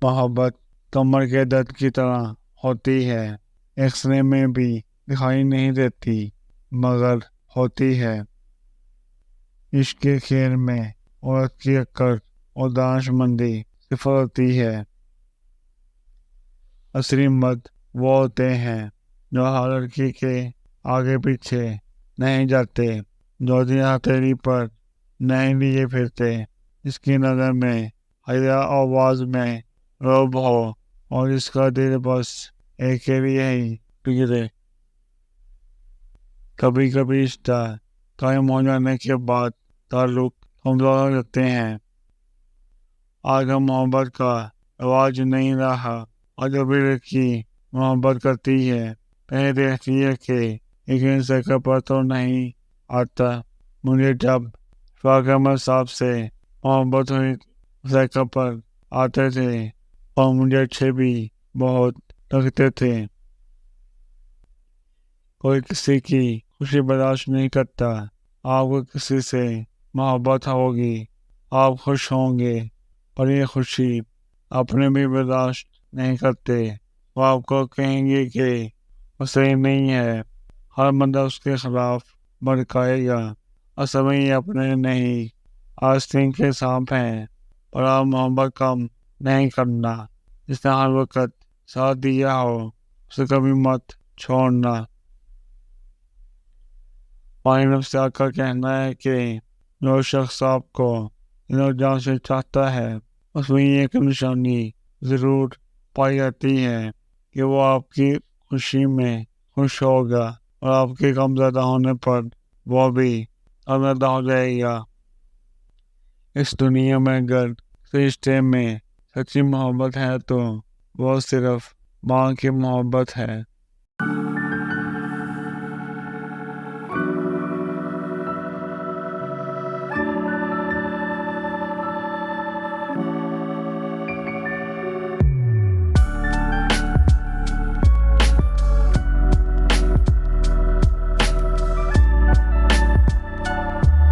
मोहब्बत कमर के दर्द की तरह होती है, एक्सरे में भी दिखाई नहीं देती मगर होती है। इश्क के खेल में औरत की अक्ल और दानिशमंदी सिफर होती है। असली मर्द वो होते हैं जो हर लड़की के आगे पीछे नहीं जाते, जो दिन हथेली पर नहीं लिए फिरते, इसकी नज़र में हया आवाज में रौब हो और इसका दिल बस एक के लिए ही पिघले। कभी कभी रिश्ता कायम हो जाने के बाद ताल्लुक कमजोर हो जाते हैं। आज हम मोहब्बत का आवाज नहीं रहा और जब भी लड़की मोहब्बत करती है पहले देखती है कि एक जगह पर तो नहीं आता। मुझे जब फाकमत साहब से मोहब्बत हुई जगह पर आते थे और मुझे अच्छे भी बहुत लगते थे। कोई किसी की खुशी बर्दाश्त नहीं करता। आपको किसी से मोहब्बत होगी, आप खुश होंगे, पर ये खुशी अपने भी बर्दाश्त नहीं करते। वो आपको कहेंगे कि वो सही नहीं है, हर बंदा उसके खिलाफ भड़काएगा। असल में ये अपने नहीं आस्तीन के सांप हैं। पर आप मोहब्बत कम नहीं करना, जिसने हर वक्त साथ दिया हो उसे कभी मत छोड़ना। मायनव से आका कहना है कि जो शख्स आपको दिलो जान से चाहता है उसमें एक निशानी जरूर पाई जाती है कि वो आपकी खुशी में खुश होगा और आपके गमज़दा होने पर वो भी गमज़दा हो जाएगा। इस दुनिया में अगर रिश्ते में सच्ची मोहब्बत है तो वो सिर्फ माँ की मोहब्बत है।